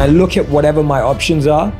I look at whatever my options are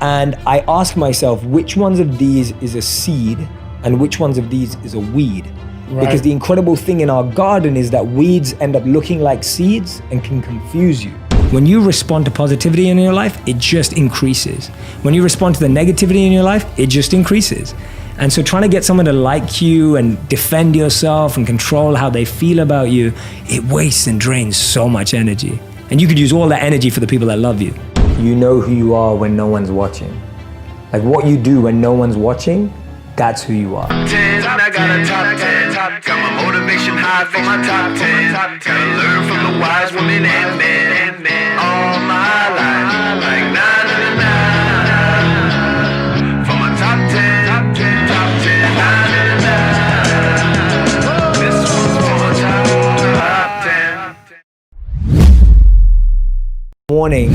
and I ask myself which ones of these is a seed and which ones of these is a weed. Right. Because the incredible thing in our garden is that weeds end up looking like seeds and can confuse you. When you respond to positivity in your life, it just increases. When you respond to the negativity in your life, it just increases. And so trying to get someone to like you and defend yourself and control how they feel about you, it wastes and drains so much energy. And you could use all that energy for the people that love you. You know who you are when no one's watching. Like what you do when no one's watching, that's who you are. 10, I got a top 10. Got my motivation high for my top 10. Gotta learn from the wise women and men. All my life, like 9 and 9. For my top 10, top 10, 9 and 9. This one's for my top 10. Morning,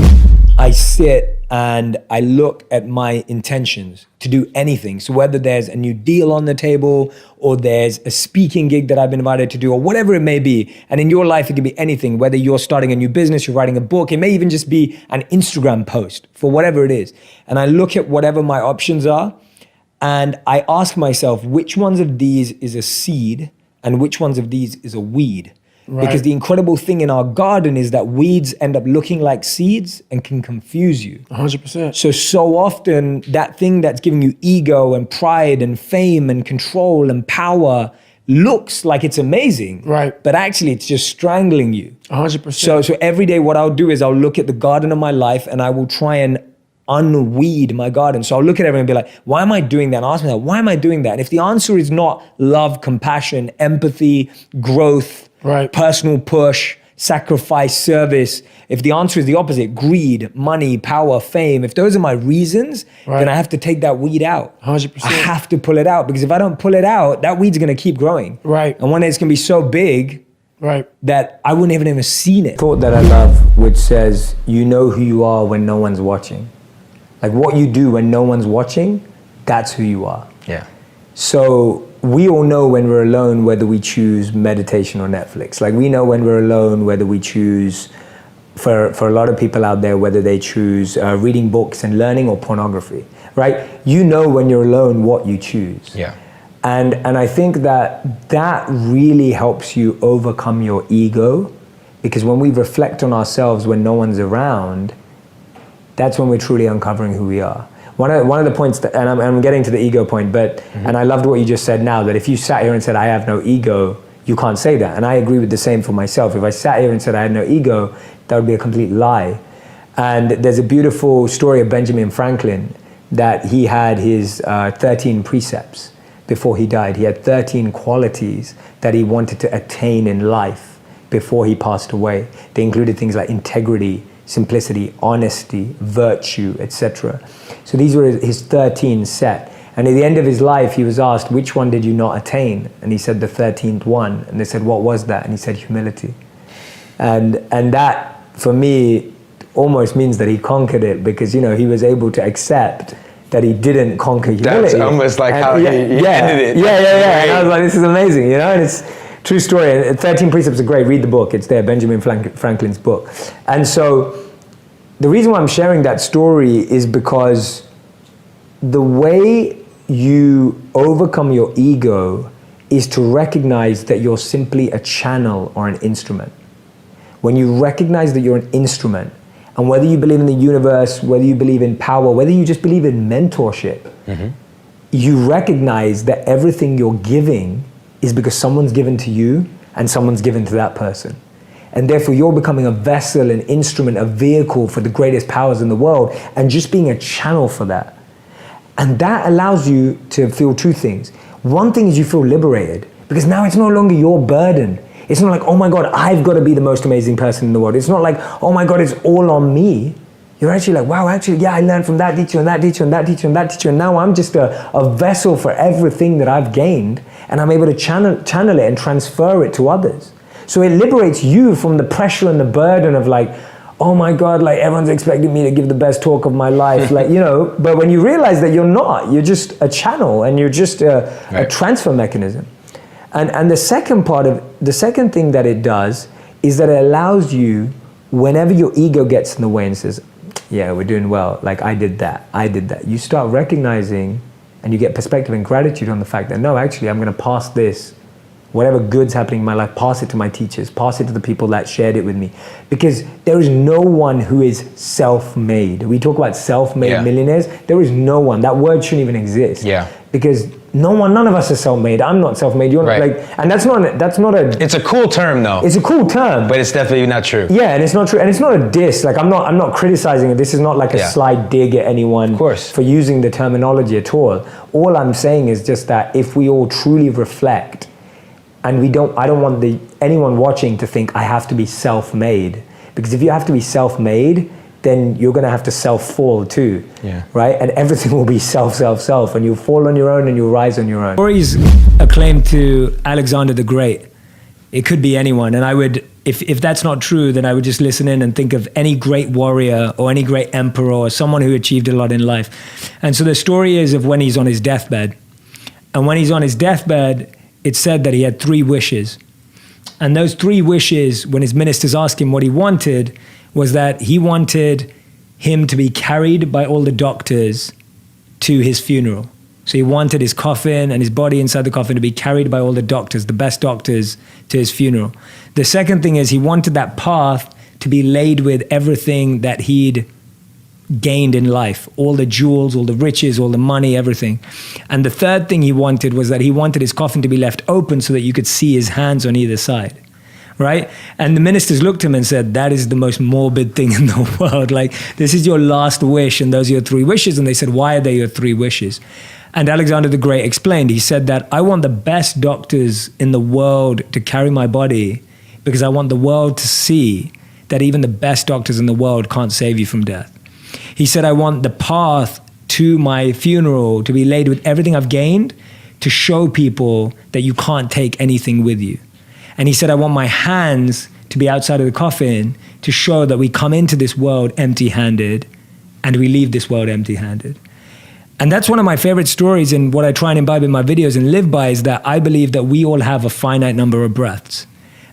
I sit and I look at my intentions to do anything. So whether there's a new deal on the table or there's a speaking gig that I've been invited to do or whatever it may be. And in your life, it can be anything, whether you're starting a new business, you're writing a book, it may even just be an Instagram post for whatever it is. And I look at whatever my options are and I ask myself, which ones of these is a seed and which ones of these is a weed? Right. Because the incredible thing in our garden is that weeds end up looking like seeds and can confuse you. 100%. So often that thing that's giving you ego and pride and fame and control and power looks like it's amazing. Right. But actually it's just strangling you. 100%. So every day what I'll do is I'll look at the garden of my life and I will try and unweed my garden. So I'll look at everyone and be like, why am I doing that? And ask myself, why am I doing that? And if the answer is not love, compassion, empathy, growth, right, personal push, sacrifice, service, if the answer is the opposite, greed, money, power, fame, if those are my reasons, right, then I have to take that weed out. 100%. I have to pull it out because if I don't pull it out, that weed's gonna keep growing. Right. And one day it's gonna be so big, right, that I wouldn't even have seen it. Thought that I love, which says, you know who you are when no one's watching. Like what you do when no one's watching, that's who you are. Yeah. So we all know when we're alone whether we choose meditation or Netflix. Like we know when we're alone whether we choose, for a lot of people out there, whether they choose reading books and learning or pornography, right? You know when you're alone what you choose. Yeah. And I think that really helps you overcome your ego, because when we reflect on ourselves when no one's around, that's when we're truly uncovering who we are. One of the points, that, and I'm getting to the ego point, but, and I loved what you just said now, that if you sat here and said, I have no ego, you can't say that. And I agree with the same for myself. If I sat here and said I had no ego, that would be a complete lie. And there's a beautiful story of Benjamin Franklin, that he had his 13 precepts before he died. He had 13 qualities that he wanted to attain in life before he passed away. They included things like integrity, simplicity, honesty, virtue, etc. So these were his 13 set. And at the end of his life, he was asked, which one did you not attain? And he said the 13th one. And they said, what was that? And he said, humility. And that, for me, almost means that he conquered it, because, you know, he was able to accept that he didn't conquer humility. That's almost like how he ended it. Yeah. And I was like, this is amazing, you know? And it's true story. And 13 Precepts are great. Read the book. It's there, Benjamin Franklin's book. And so the reason why I'm sharing that story is because the way you overcome your ego is to recognize that you're simply a channel or an instrument. When you recognize that you're an instrument, and whether you believe in the universe, whether you believe in power, whether you just believe in mentorship, you recognize that everything you're giving is because someone's given to you and someone's given to that person. And therefore you're becoming a vessel, an instrument, a vehicle for the greatest powers in the world, and just being a channel for that. And that allows you to feel two things. One thing is you feel liberated, because now it's no longer your burden. It's not like, oh my God, I've got to be the most amazing person in the world. It's not like, oh my God, it's all on me. You're actually like, wow, actually, yeah, I learned from that teacher and that teacher and that teacher and that teacher. And now I'm just a vessel for everything that I've gained. And I'm able to channel it and transfer it to others. So it liberates you from the pressure and the burden of like, oh my God, like everyone's expecting me to give the best talk of my life. Like, you know, but when you realize that you're not, you're just a channel and you're just a transfer mechanism. And the second thing that it does is that it allows you, whenever your ego gets in the way and says, yeah, we're doing well. Like I did that. You start recognizing and you get perspective and gratitude on the fact that no, actually, I'm going to pass this, whatever good's happening in my life, pass it to my teachers, pass it to the people that shared it with me. Because there is no one who is self-made. We talk about self-made millionaires. There is no one. That word shouldn't even exist. Yeah. Because none of us are self-made. I'm not self-made. You're not, and that's not a. It's a cool term though. It's a cool term, but it's definitely not true. Yeah, and it's not true, and it's not a diss. Like I'm not criticizing it. This is not like a slight dig at anyone for using the terminology at all. All I'm saying is just that if we all truly reflect, and I don't want anyone watching to think I have to be self-made, because if you have to be self-made, then you're going to have to self-fall too, right? And everything will be self, and you'll fall on your own and you'll rise on your own. Stories acclaimed to Alexander the Great. It could be anyone, and I would, if that's not true, then I would just listen in and think of any great warrior or any great emperor or someone who achieved a lot in life. And so the story is of when he's on his deathbed. And when he's on his deathbed, it's said that he had 3 wishes. And those 3 wishes, when his ministers asked him what he wanted, was that he wanted him to be carried by all the doctors to his funeral. So he wanted his coffin and his body inside the coffin to be carried by all the doctors, the best doctors, to his funeral. The second thing is he wanted that path to be laid with everything that he'd gained in life, all the jewels, all the riches, all the money, everything. And the third thing he wanted was that he wanted his coffin to be left open so that you could see his hands on either side. Right? And the ministers looked at him and said, that is the most morbid thing in the world. Like, this is your last wish and those are your 3 wishes. And they said, why are they your 3 wishes? And Alexander the Great explained, he said that I want the best doctors in the world to carry my body because I want the world to see that even the best doctors in the world can't save you from death. He said, I want the path to my funeral to be laid with everything I've gained to show people that you can't take anything with you. And he said, I want my hands to be outside of the coffin to show that we come into this world empty-handed and we leave this world empty-handed. And that's one of my favorite stories, and what I try and imbibe in my videos and live by is that I believe that we all have a finite number of breaths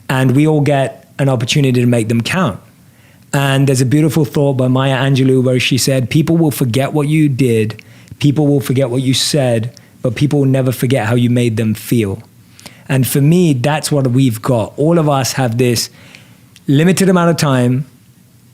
and we all get an opportunity to make them count. And there's a beautiful thought by Maya Angelou where she said, people will forget what you did, people will forget what you said, but people will never forget how you made them feel. And for me, that's what we've got. All of us have this limited amount of time,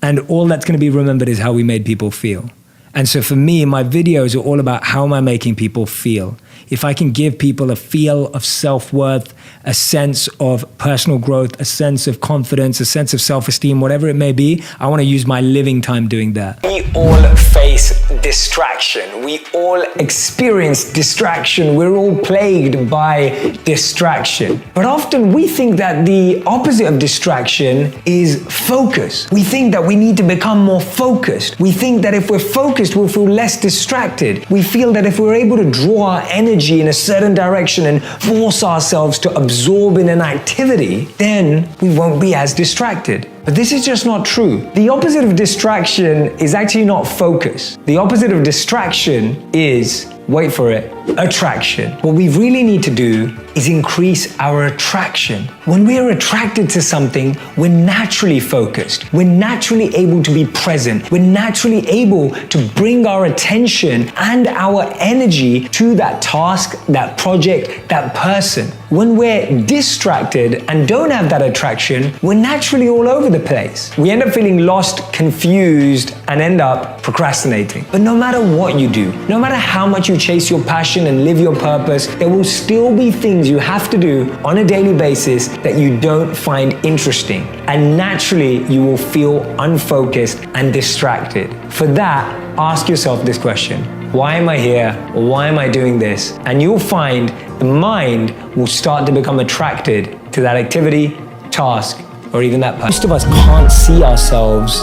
and all that's going to be remembered is how we made people feel. And so for me, my videos are all about how am I making people feel. If I can give people a feel of self-worth, a sense of personal growth, a sense of confidence, a sense of self-esteem, whatever it may be, I want to use my living time doing that. We all face distraction. We all experience distraction. We're all plagued by distraction. But often we think that the opposite of distraction is focus. We think that we need to become more focused. We think that if we're focused, we'll feel less distracted. We feel that if we're able to draw our energy in a certain direction and force ourselves to absorb in an activity, then we won't be as distracted. But this is just not true. The opposite of distraction is actually not focus. The opposite of distraction is, wait for it, attraction. What we really need to do is increase our attraction. When we are attracted to something, we're naturally focused. We're naturally able to be present. We're naturally able to bring our attention and our energy to that task, that project, that person. When we're distracted and don't have that attraction, we're naturally all over the place. We end up feeling lost, confused, and end up procrastinating. But no matter what you do, no matter how much you chase your passion and live your purpose, there will still be things you have to do on a daily basis that you don't find interesting. And naturally, you will feel unfocused and distracted. For that, ask yourself this question. Why am I here? Or why am I doing this? And you'll find the mind will start to become attracted to that activity, task, or even that person. Most of us can't see ourselves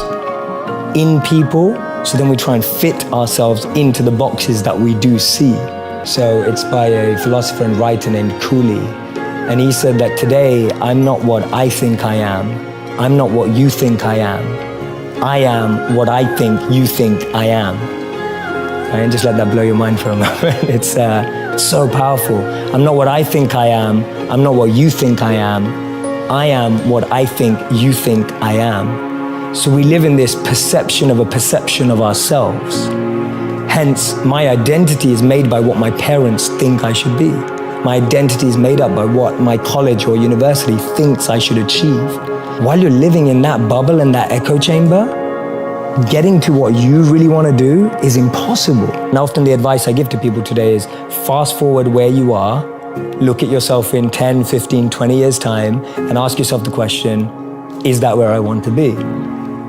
in people, so then we try and fit ourselves into the boxes that we do see. So it's by a philosopher and writer named Cooley. And he said that today, I'm not what I think I am. I'm not what you think I am. I am what I think you think I am. And just let that blow your mind for a moment. It's so powerful. I'm not what I think I am. I'm not what you think I am. I am what I think you think I am. So we live in this perception of a perception of ourselves. Hence, my identity is made by what my parents think I should be. My identity is made up by what my college or university thinks I should achieve. While you're living in that bubble and that echo chamber, getting to what you really want to do is impossible. And often the advice I give to people today is fast forward where you are, look at yourself in 10, 15, 20 years' time, and ask yourself the question, is that where I want to be?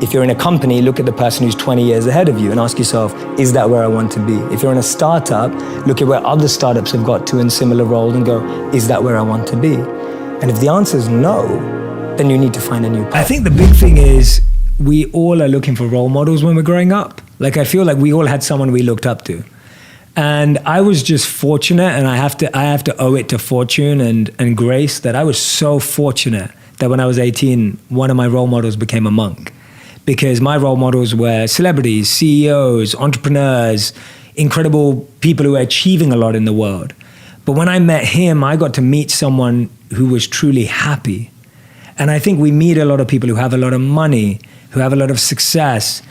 If you're in a company, look at the person who's 20 years ahead of you and ask yourself, is that where I want to be? If you're in a startup, look at where other startups have got to in similar roles and go, is that where I want to be? And if the answer is no, then you need to find a new path. I think the big thing is we all are looking for role models when we're growing up. Like I feel like we all had someone we looked up to. And I was just fortunate, and I have to owe it to fortune and grace that I was so fortunate that when I was 18, one of my role models became a monk. Because my role models were celebrities, CEOs, entrepreneurs, incredible people who were achieving a lot in the world. But when I met him, I got to meet someone who was truly happy. And I think we meet a lot of people who have a lot of money, who have a lot of success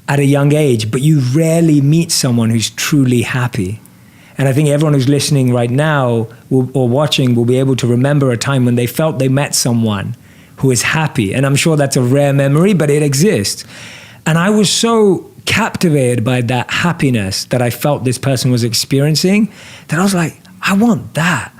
at a young age, but you rarely meet someone who's truly happy. And I think everyone who's listening right now or watching will be able to remember a time when they felt they met someone who is happy. And I'm sure that's a rare memory, but it exists. And I was so captivated by that happiness that I felt this person was experiencing that I was like, I want that.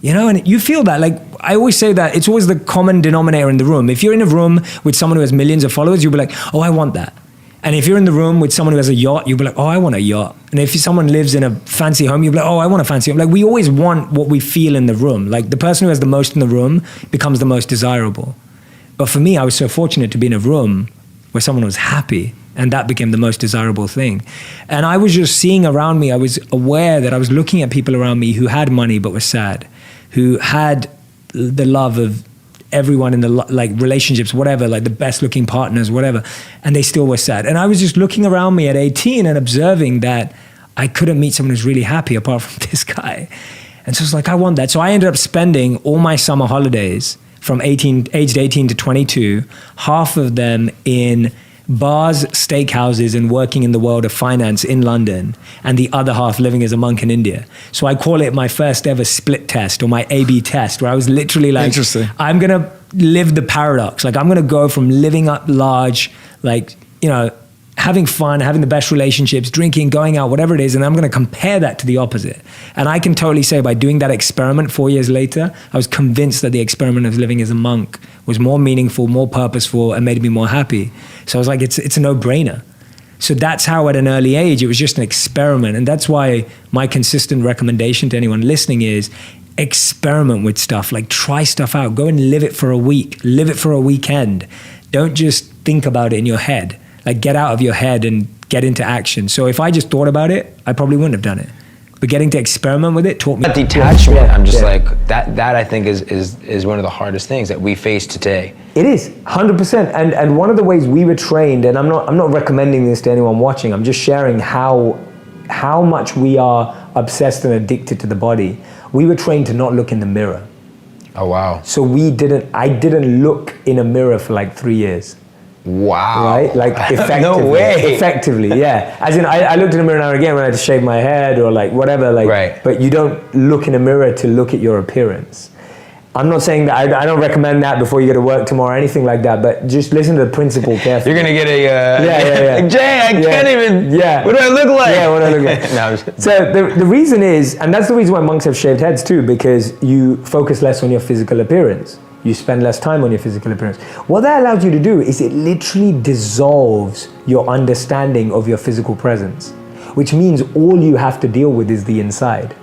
You know, and you feel that. Like I always say that it's always the common denominator in the room. If you're in a room with someone who has millions of followers, you'll be like, oh, I want that. And if you're in the room with someone who has a yacht, you'll be like, oh, I want a yacht. And if someone lives in a fancy home, you'll be like, oh, I want a fancy home. Like we always want what we feel in the room. Like the person who has the most in the room becomes the most desirable. But for me, I was so fortunate to be in a room where someone was happy, and that became the most desirable thing. And I was just seeing around me, I was aware that I was looking at people around me who had money but were sad, who had the love of everyone in the like relationships, whatever, like the best looking partners, whatever, and they still were sad. And I was just looking around me at 18 and observing that I couldn't meet someone who's really happy apart from this guy. And so it's like, I want that. So I ended up spending all my summer holidays from aged 18 to 22, half of them in bars, steakhouses, and working in the world of finance in London, and the other half living as a monk in India. So I call it my first ever split test, or my A/B test, where I was literally like, I'm gonna live the paradox. Like I'm gonna go from living up large, like, you know, having fun, having the best relationships, drinking, going out, whatever it is, and I'm gonna compare that to the opposite. And I can totally say by doing that experiment 4 years later, I was convinced that the experiment of living as a monk was more meaningful, more purposeful, and made me more happy. So I was like, it's a no-brainer. So that's how at an early age, it was just an experiment. And that's why my consistent recommendation to anyone listening is experiment with stuff, like try stuff out, go and live it for a week, live it for a weekend. Don't just think about it in your head. Like get out of your head and get into action. So if I just thought about it, I probably wouldn't have done it. But getting to experiment with it taught me. That detachment, I'm just like, that I think is one of the hardest things that we face today. It is, 100%. And one of the ways we were trained, and I'm not recommending this to anyone watching, I'm just sharing how much we are obsessed and addicted to the body. We were trained to not look in the mirror. Oh, wow. So I didn't look in a mirror for like 3 years. Wow. Right? Like effectively. No way. Effectively, yeah. As in, I looked in the mirror now and again when I had to shave my head or like whatever, like, right. But you don't look in a mirror to look at your appearance. I'm not saying that, I don't recommend that before you go to work tomorrow or anything like that, but just listen to the principle carefully. You're gonna get a, yeah. Jay, I can't even, what do I look like? Yeah, what do I look like? No, so the reason is, and that's the reason why monks have shaved heads too, because you focus less on your physical appearance. You spend less time on your physical appearance. What that allows you to do is it literally dissolves your understanding of your physical presence, which means all you have to deal with is the inside.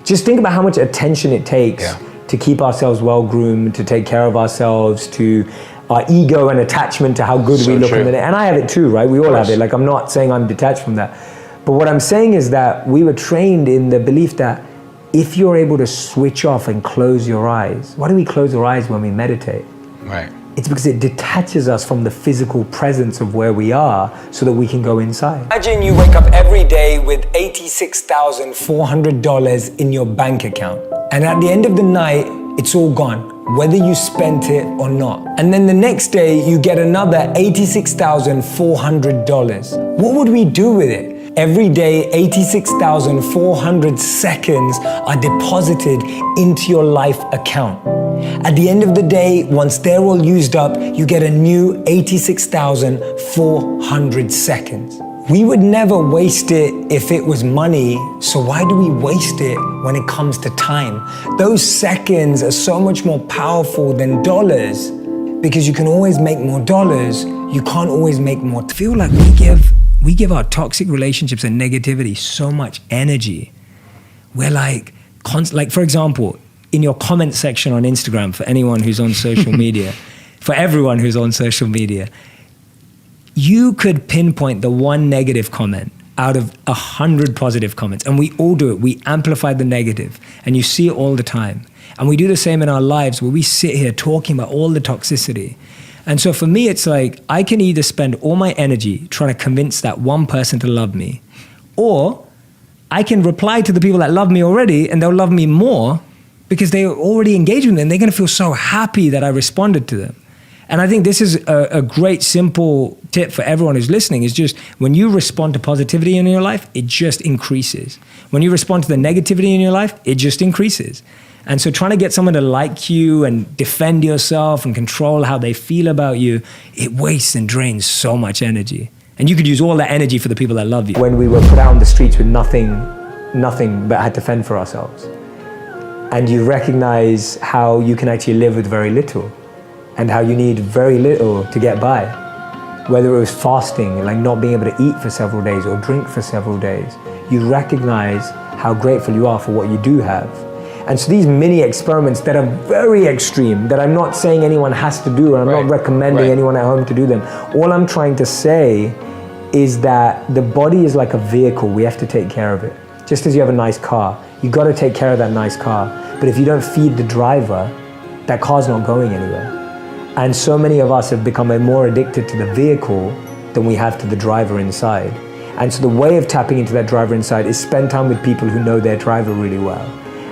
Just think about how much attention it takes to keep ourselves well groomed, to take care of ourselves, to our ego and attachment to how good we look in the day. And I have it too, right? We all have it. Like I'm not saying I'm detached from that. But what I'm saying is that we were trained in the belief that if you're able to switch off and close your eyes, why do we close our eyes when we meditate? Right. It's because it detaches us from the physical presence of where we are so that we can go inside. Imagine you wake up every day with $86,400 in your bank account. And at the end of the night, it's all gone. whether you spent it or not. And then the next day, you get another $86,400. What would we do with it? Every day, 86,400 seconds are deposited into your life account. At the end of the day, once they're all used up, you get a new 86,400 seconds. We would never waste it if it was money, so why do we waste it when it comes to time? Those seconds are so much more powerful than dollars, because you can always make more dollars, you can't always make more. I feel like we give our toxic relationships and negativity so much energy. We're like for example, in your comment section on Instagram, for anyone who's on social media, for everyone who's on social media, you could pinpoint the one negative comment out of 100 positive comments, and we all do it. We amplify the negative, and you see it all the time. And we do the same in our lives, where we sit here talking about all the toxicity. And so for me, it's like, I can either spend all my energy trying to convince that one person to love me, or I can reply to the people that love me already, and they'll love me more because they already engaged with me, and they're gonna feel so happy that I responded to them. And I think this is a great, simple tip for everyone who's listening, is just when you respond to positivity in your life, it just increases. When you respond to the negativity in your life, it just increases. And so trying to get someone to like you and defend yourself and control how they feel about you, it wastes and drains so much energy. And you could use all that energy for the people that love you. When we were put out on the streets with nothing but had to fend for ourselves. And you recognize how you can actually live with very little, and how you need very little to get by. Whether it was fasting, like not being able to eat for several days or drink for several days, you recognize how grateful you are for what you do have. And so these mini experiments that are very extreme, that I'm not saying anyone has to do, and I'm not recommending anyone at home to do them. All I'm trying to say is that the body is like a vehicle. We have to take care of it. Just as you have a nice car, you got to take care of that nice car. But if you don't feed the driver, that car's not going anywhere. And so many of us have become more addicted to the vehicle than we have to the driver inside. And so the way of tapping into that driver inside is spend time with people who know their driver really well.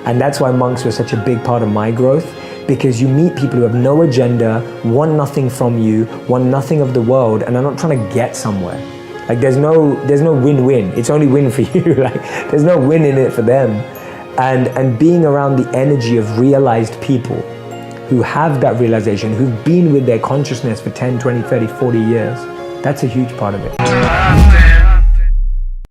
And that's why monks were such a big part of my growth, because you meet people who have no agenda, want nothing from you, want nothing of the world, and are not trying to get somewhere. Like there's no win-win. It's only win for you. Like there's no win in it for them. And being around the energy of realized people who have that realization, who've been with their consciousness for 10, 20, 30, 40 years, that's a huge part of it.